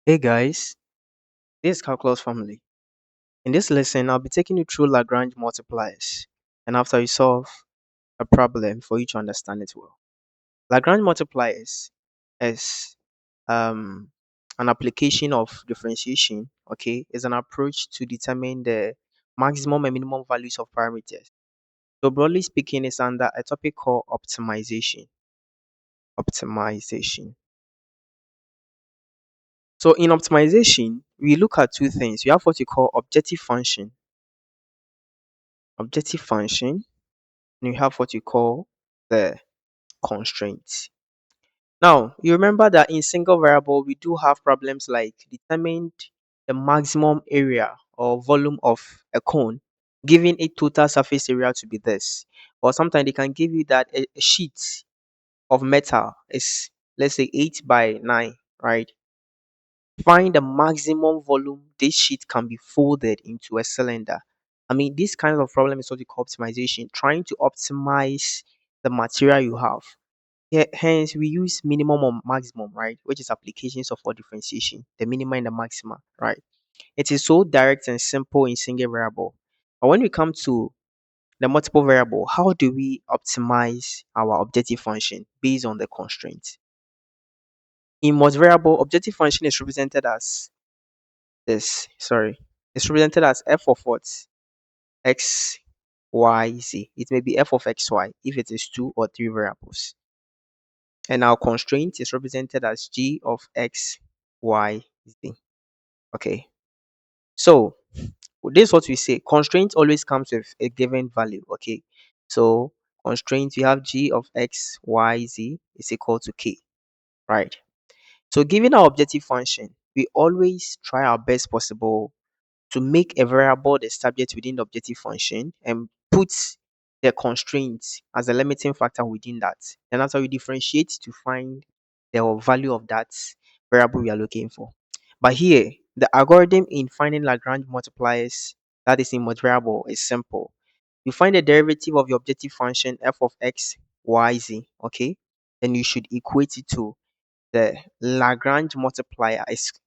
Hey guys, this is Calculus Family. In this lesson, I'll be taking you through Lagrange multipliers, and after you solve a problem for you to understand it well. Lagrange multipliers is um, an application of differentiation, okay, is an approach to determine the maximum and minimum values of parameters. So broadly speaking, it's under a topic called optimization. Optimization. So in optimization, we look at two things. We have what you call objective function, and you have what you call the constraint. Now, you remember that in single variable, we do have problems like determine the maximum area or volume of a cone, giving a total surface area to be this. Or sometimes they can give you that a sheet of metal is, let's say, 8 by 9, right? Find the maximum volume this sheet can be folded into a cylinder. I mean, this kind of problem is what we call optimization, trying to optimize the material you have. Hence, we use minimum or maximum, right? Which is applications of our differentiation, the minima and the maxima, right? It is so direct and simple in single variable. But when we come to the multiple variable, how do we optimize our objective function based on the constraint? In multivariable, objective function is represented as this. Sorry, it's represented as f of what? X, y, z. It may be f of x, y if it is two or three variables. And our constraint is represented as g of x, y, z. Okay. So this is what we say. Constraint always comes with a given value. Okay. So constraint, we have g of x, y, z is equal to k. Right. So given our objective function, we always try our best possible to make a variable the subject within the objective function and put the constraint as a limiting factor within that. And that's how we differentiate to find the value of that variable we are looking for. But here, the algorithm in finding Lagrange multipliers that is in multivariable is simple. You find the derivative of your objective function f of x, y, z, okay? Then you should equate it to the Lagrange multiplier.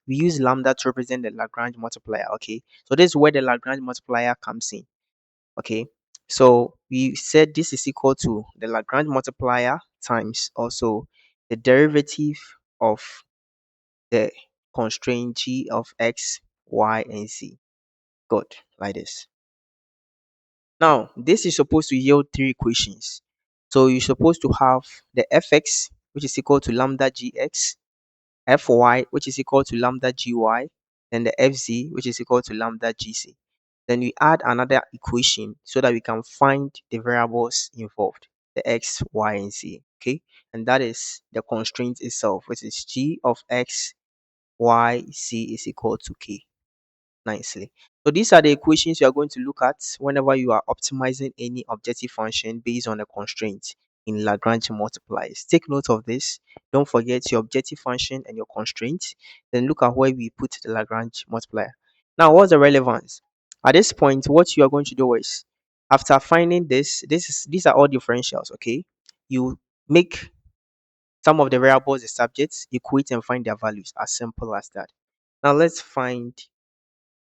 We use lambda to represent the Lagrange multiplier. Okay, so this is where the Lagrange multiplier comes in. Okay, so we said this is equal to the Lagrange multiplier times also the derivative of the constraint g of x, y, and z. Good, like this. Now, this is supposed to yield three equations. So you're supposed to have the fx, which is equal to lambda gx, fy, which is equal to lambda gy, then the fz, which is equal to lambda gc. Then we add another equation so that we can find the variables involved, the x, y, and z. Okay, and that is the constraint itself, which is g of x, y, z is equal to k. Nicely. So these are the equations you are going to look at whenever you are optimizing any objective function based on a constraint in Lagrange multipliers. Take note of this. Don't forget your objective function and your constraint. Then look at where we put the Lagrange multiplier. Now, what's the relevance? At this point, what you are going to do is, after finding these are all differentials, okay? You make some of the variables the subjects, equate and find their values. As simple as that. Now let's find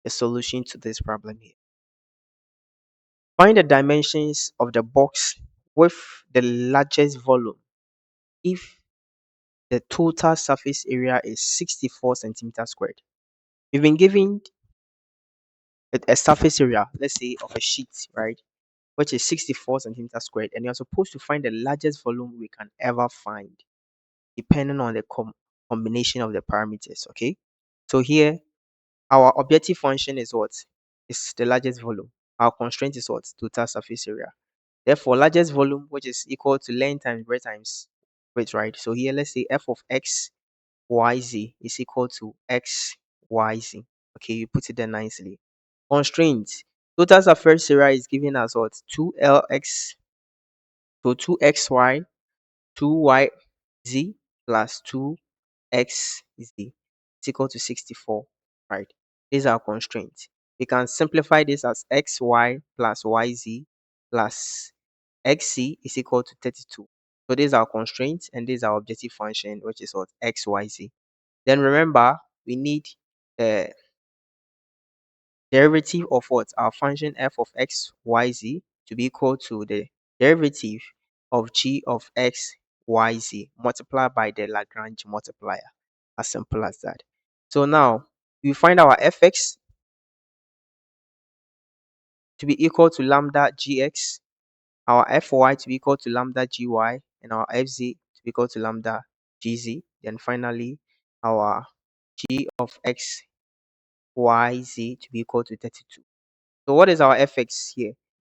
a solution to this problem here. Find the dimensions of the box with the largest volume if the total surface area is 64 centimeters squared. We've been given a surface area, let's say, of a sheet, right, which is 64 centimeters squared, and you're supposed to find the largest volume we can ever find, depending on the combination of the parameters, okay? So here, our objective function is what? Is the largest volume. Our constraint is what? Total surface area. Therefore, largest volume, which is equal to length times breadth times width, right? So here, let's say f of x, y, z is equal to x, y, z. Okay, you put it there nicely. Constraint. Total surface area is given as what? 2lx, so 2xy, 2yz plus 2xz is equal to 64, right? These are constraints. We can simplify this as xy plus yz plus xc is equal to 32. So these are constraints and these are objective function, which is what? XYZ. Then remember, we need the derivative of what? Our function f of x, y, z to be equal to the derivative of g of x, y, z multiplied by the Lagrange multiplier. As simple as that. So now we find our fx to be equal to lambda gx, our fy to be equal to lambda gy, and our fz to be equal to lambda gz. Then finally, our g of x, y, z to be equal to 32. So what is our fx here?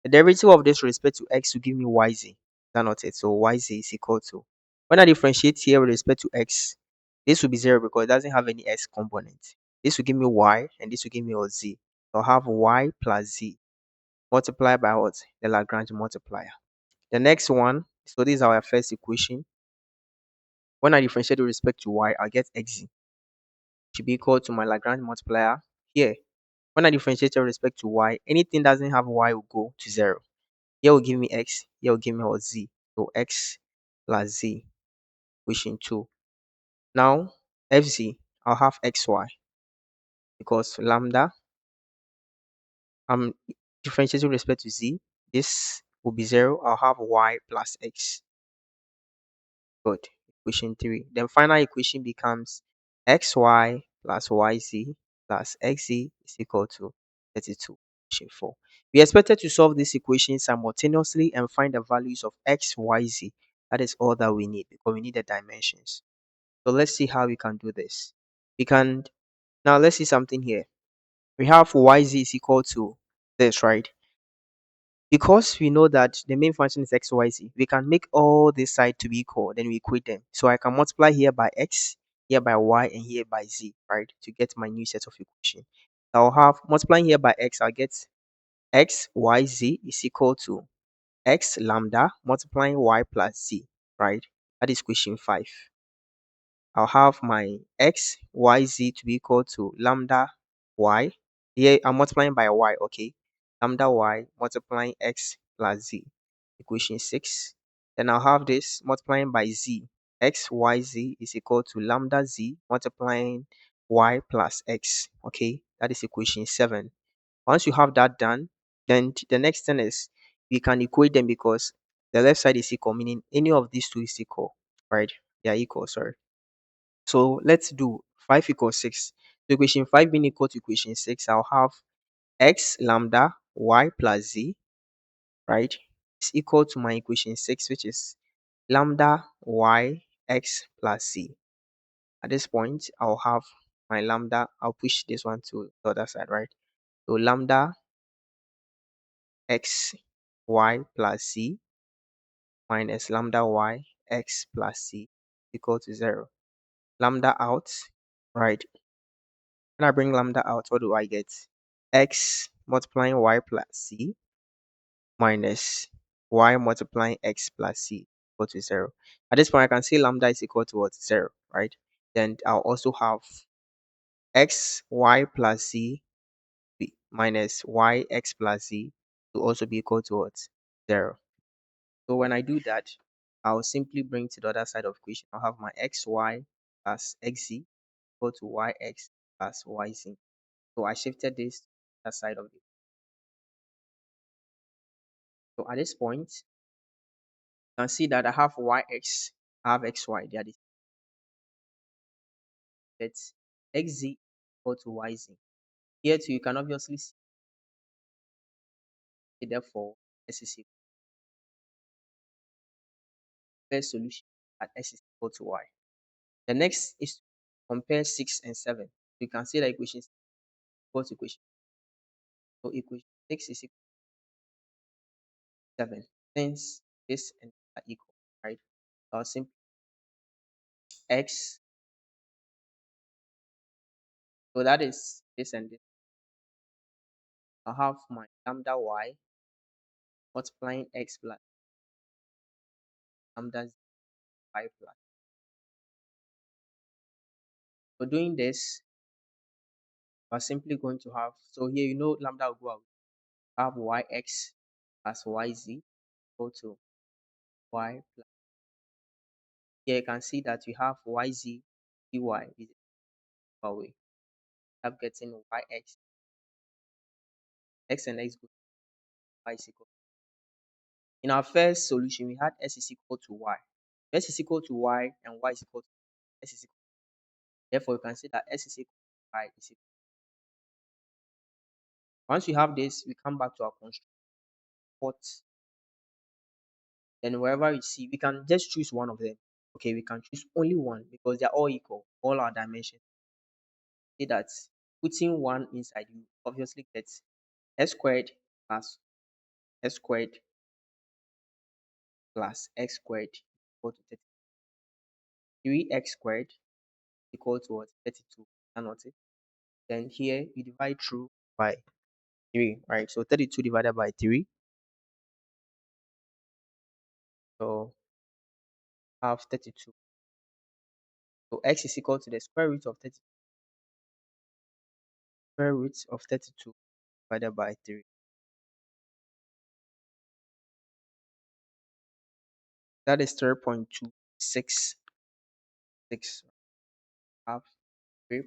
The derivative of this with respect to x will give me yz. Is that not it? So yz is equal to, when I differentiate here with respect to x, this will be 0 because it doesn't have any x component. This will give me y, and this will give me a z. So I'll have y plus z multiplied by what? The Lagrange multiplier. The next one, so this is our first equation. When I differentiate with respect to y, I'll get x should be equal to my Lagrange multiplier here. When I differentiate with respect to y, anything doesn't have y will go to 0. Here will give me x, here will give me what? Z. So x plus z, equation 2. Now, fz, I'll have xy because lambda, I'm differentiating with respect to z. This will be 0. I'll have y plus x. Good. Equation 3. Then final equation becomes xy plus yz plus xz is equal to 32. Equation 4. We expected to solve this equation simultaneously and find the values of x, y, z. That is all that we need because we need the dimensions. So let's see how we can do this. We can, now let's see something here. We have yz is equal to this, right? Because we know that the main function is xyz, we can make all this side to be equal, then we equate them. So I can multiply here by x, here by y, and here by z, right, to get my new set of equation. I'll have, multiplying here by x, I'll get x, y, z is equal to x lambda multiplying y plus z, right? That is equation 5. I'll have my x, y, z to be equal to lambda y. Here I'm multiplying by y, okay? Lambda y multiplying x plus z, equation 6. Then I'll have this multiplying by z. X, y, z is equal to lambda z multiplying y plus x, okay? That is equation 7. Once you have that done, then the next thing is we can equate them because the left side is equal, meaning any of these two is equal, right? They are equal, sorry. So let's do 5 equals 6. So equation 5 being equal to equation 6, I'll have x lambda y plus z, right? Is equal to my equation 6, which is lambda y x plus z. At this point, I'll have my lambda, I'll push this one to the other side, right? So lambda x y plus z minus lambda y x plus z equal to 0. Lambda out, right? When I bring lambda out, what do I get? X multiplying y plus z minus y multiplying x plus z equal to 0. At this point, I can see lambda is equal to what? 0, right? Then I'll also have x y plus z minus y x plus z to also be equal to what? 0. So when I do that, I'll simply bring to the other side of the equation. I'll have my xy plus xz equal to yx plus yz. So I shifted this to the other side of it. So at this point, you can see that I have yx, I have xy. They are the but xz equal to yz. Here too, you can obviously see, therefore, s is equal to first solution at s is equal to y. The next is to compare 6 and 7. You can see that equation is equal to equation. So equation 6 is equal to 7. Since this and that are equal, right? So I'll simply x. So that is this and this. I'll have my lambda y multiplying x plus lambda y plus. So doing this, we're simply going to have, so here you know lambda will go out. Have yx plus yz equal to y plus. Here you can see that we have yz dy is way. I'm getting x and x go to y is equal. In our first solution, we had s is equal to y. S is equal to y and y is equal to s is equal. Therefore, you can say that s is equal to y is equal. Once we have this, we come back to our constraint. But then wherever you see, we can just choose one of them. Okay, we can choose only one because they're all equal, all our dimensions. Say that putting one inside, you obviously get s squared plus s squared plus x squared equal to 3x squared equal to what? 32. Cannot it? Then here you divide through by 3, right? So 32 divided by 3. So have 32. So x is equal to the square root of 32. Square root of 32 divided by 3. That is 3.266. Have 3.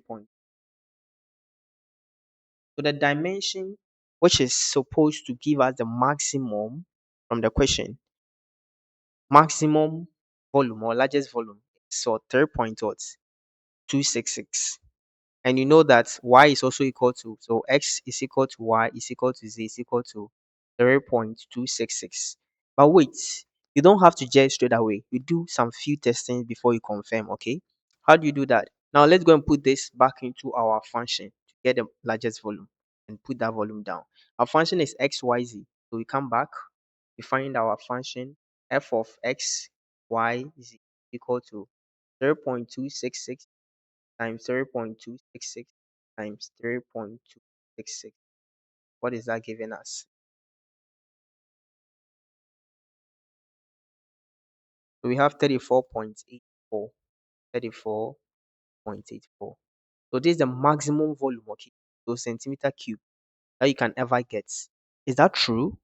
So the dimension which is supposed to give us the maximum from the question, maximum volume or largest volume, so 3.266. And you know that y is also equal to, so x is equal to y is equal to z is equal to 3.266. But wait, you don't have to judge straight away. You do some few testings before you confirm. Okay, how do you do that? Now let's go and put this back into our function to get the largest volume and put that volume down. Our function is xyz, so we come back, we find our function f of x y is equal to 0.266 times 0.266 times 0.266. What is that giving us? So we have 34.84. 34.84. So this is the maximum volume, okay, so centimeter cube that you can ever get. Is that true?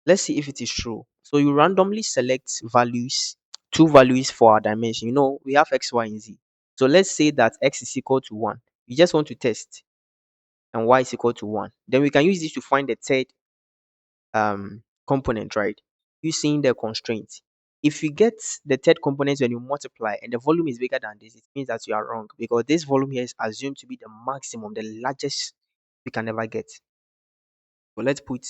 Let's see if it is true. So you randomly select values, two values for our dimension. You know, we have x, y, and z. So let's say that x is equal to 1. You just want to test and y is equal to 1. Then we can use this to find the third component, right? Using the constraint. If you get the third component when you multiply and the volume is bigger than this, it means that you are wrong because this volume here is assumed to be the maximum, the largest we can ever get. So let's put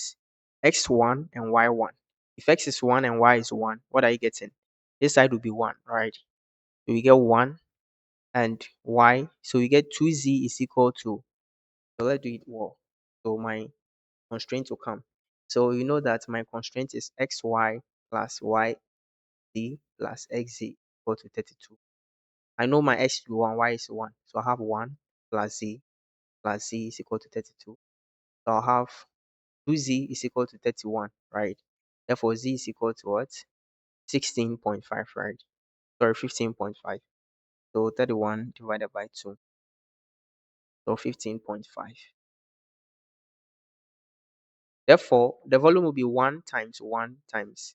x1 and y1. If x is 1 and y is 1, what are you getting? This side will be 1, right? So we get 1 and y. So we get 2z is equal to, so let's do it well. So my constraint will come. So you know that my constraint is xy plus yz plus xz equal to 32. I know my x is 1, y is 1. So I have 1 plus z is equal to 32. So I'll have 2z is equal to 31, right? Therefore, z is equal to what? 16.5, right? Sorry, 15.5. So 31 divided by 2. So 15.5. Therefore, the volume will be 1 times 1 times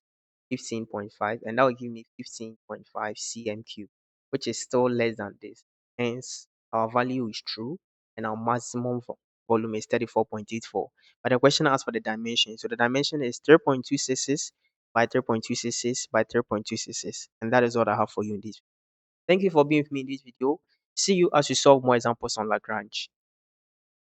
15.5, and that will give me 15.5 cm cube, which is still less than this. Hence, our value is true, and our maximum volume is 34.84. But the question asks for the dimension. So the dimension is 3.266 by 3.266 by 3.266. And that is what I have for you in this. Thank you for being with me in this video. See you as we solve more examples on Lagrange.